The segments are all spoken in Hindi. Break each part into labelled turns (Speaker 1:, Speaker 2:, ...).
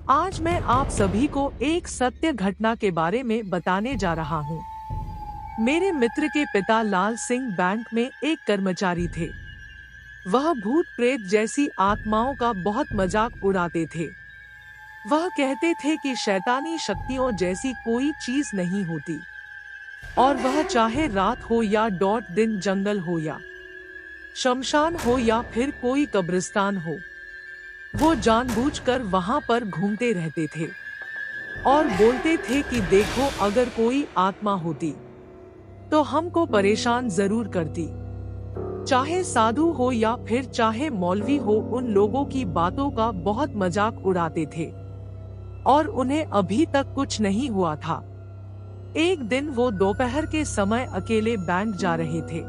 Speaker 1: आज मैं आप सभी को एक सत्य घटना के बारे में बताने जा रहा हूँ। मेरे मित्र के पिता लाल सिंह बैंक में एक कर्मचारी थे। वह भूत प्रेत जैसी आत्माओं का बहुत मजाक उड़ाते थे। वह कहते थे कि शैतानी शक्तियों जैसी कोई चीज नहीं होती और वह चाहे रात हो या डॉट दिन, जंगल हो या शमशान हो या फिर कोई कब्रिस्तान हो, वो जानबूझकर वहां पर घूमते रहते थे और बोलते थे कि देखो, अगर कोई आत्मा होती तो हमको परेशान जरूर करती। चाहे साधु हो या फिर चाहे मौलवी हो, उन लोगों की बातों का बहुत मजाक उड़ाते थे और उन्हें अभी तक कुछ नहीं हुआ था। एक दिन वो दोपहर के समय अकेले बैंक जा रहे थे।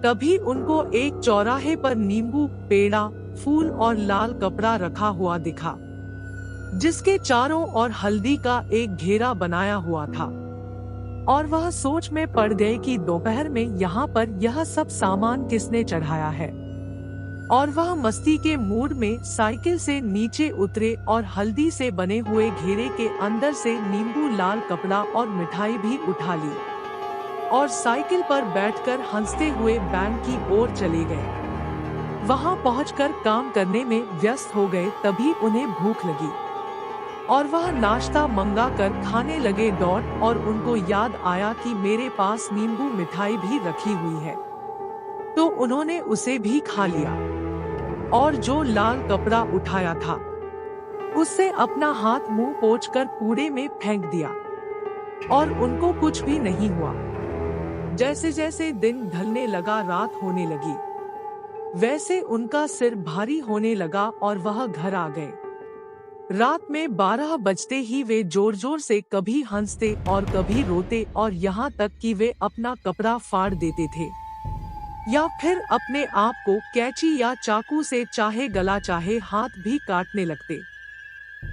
Speaker 1: तभी उनको एक चौराहे पर नींबू, पेड़ा, फूल और लाल कपड़ा रखा हुआ दिखा, जिसके चारों ओर हल्दी का एक घेरा बनाया हुआ था। और वह सोच में पड़ गए कि दोपहर में यहाँ पर यह सब सामान किसने चढ़ाया है। और वह मस्ती के मूड में साइकिल से नीचे उतरे और हल्दी से बने हुए घेरे के अंदर से नींबू, लाल कपड़ा और मिठाई भी उठा ली और साइकिल पर बैठकर हंसते हुए बैंक की ओर चले गए। वहां पहुंचकर काम करने में व्यस्त हो गए। तभी उन्हें भूख लगी और वह नाश्ता मंगा कर खाने लगे और उनको याद आया कि मेरे पास नींबू मिठाई भी रखी हुई है, तो उन्होंने उसे भी खा लिया और जो लाल कपड़ा उठाया था उससे अपना हाथ मुंह पोंछकर कूड़े में फेंक दिया और उनको कुछ भी नहीं हुआ। जैसे जैसे दिन ढलने लगा, रात होने लगी, वैसे उनका सिर भारी होने लगा और वह घर आ गए। रात में 12 बजते ही वे जोर जोर से कभी हंसते और कभी रोते और यहाँ तक कि वे अपना कपड़ा फाड़ देते थे या फिर अपने आप को कैंची या चाकू से चाहे गला चाहे हाथ भी काटने लगते।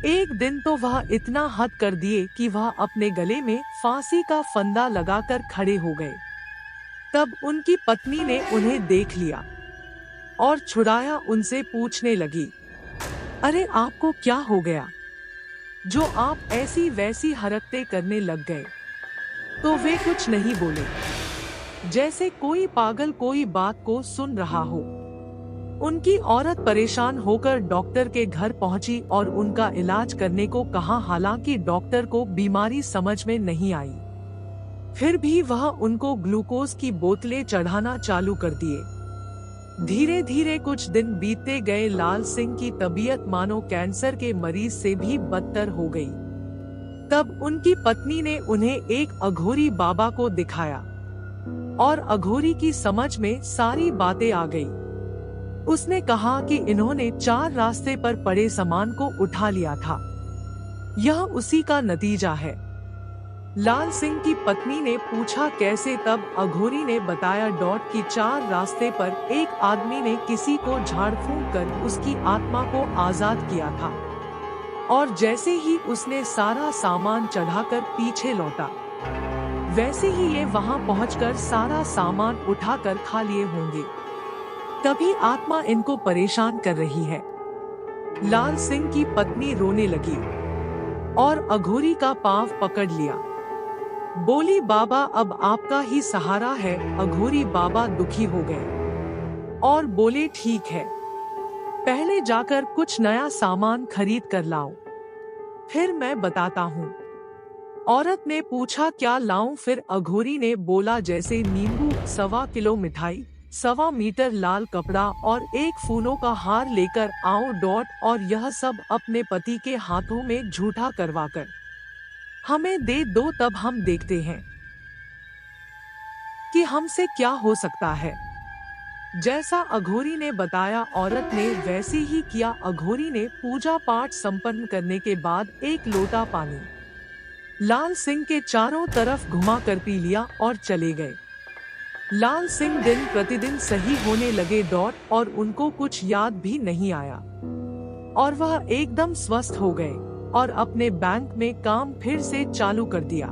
Speaker 1: एक दिन तो वह इतना हद कर दिए कि वह अपने गले में फांसी का फंदा लगाकर खड़े हो गए। तब उनकी पत्नी ने उन्हें देख लिया और छुड़ाया उनसे पूछने लगी, अरे आपको क्या हो गया जो आप ऐसी वैसी हरकतें करने लग गए? तो वे कुछ नहीं बोले, जैसे कोई पागल कोई बात को सुन रहा हो। उनकी औरत परेशान होकर डॉक्टर के घर पहुंची और उनका इलाज करने को कहा। हालांकि डॉक्टर को बीमारी समझ में नहीं आई, फिर भी वह उनको ग्लूकोज की बोतलें चढ़ाना चालू कर दिए। धीरे धीरे कुछ दिन बीतते गए। लाल सिंह की तबीयत मानो कैंसर के मरीज से भी बदतर हो गई। तब उनकी पत्नी ने उन्हें एक अघोरी बाबा को दिखाया और अघोरी की समझ में सारी बातें आ गई। उसने कहा कि इन्होंने 4 रास्ते पर पड़े सामान को उठा लिया था, यह उसी का नतीजा है। लाल सिंह की पत्नी ने पूछा कैसे? तब अघोरी ने बताया कि 4 रास्ते पर एक आदमी ने किसी को झाड़ फूंक कर उसकी आत्मा को आजाद किया था और जैसे ही उसने सारा सामान चढ़ाकर पीछे लौटा, वैसे ही ये वहां पहुंचकर सारा सामान उठाकर खा लिए होंगे। तभी आत्मा इनको परेशान कर रही है। लाल सिंह की पत्नी रोने लगी और अघोरी का पांव पकड़ लिया। बोली, बाबा अब आपका ही सहारा है। अघोरी बाबा दुखी हो गए और बोले, ठीक है, पहले जाकर कुछ नया सामान खरीद कर लाओ, फिर मैं बताता हूँ। औरत ने पूछा, क्या लाऊं? फिर अघोरी ने बोला, जैसे नींबू, 1.25 किलो मिठाई, 1.25 मीटर लाल कपड़ा और एक फूलों का हार लेकर आओ और यह सब अपने पति के हाथों में झूठा करवाकर हमें दे दो, तब हम देखते हैं कि हमसे क्या हो सकता है। जैसा अघोरी ने बताया, औरत ने वैसे ही किया। अघोरी ने पूजा पाठ संपन्न करने के बाद एक लोटा पानी लाल सिंह के चारों तरफ घुमाकर पी लिया और चले गए। लाल सिंह दिन प्रतिदिन सही होने लगे और उनको कुछ याद भी नहीं आया और वह एकदम स्वस्थ हो गए और अपने बैंक में काम फिर से चालू कर दिया।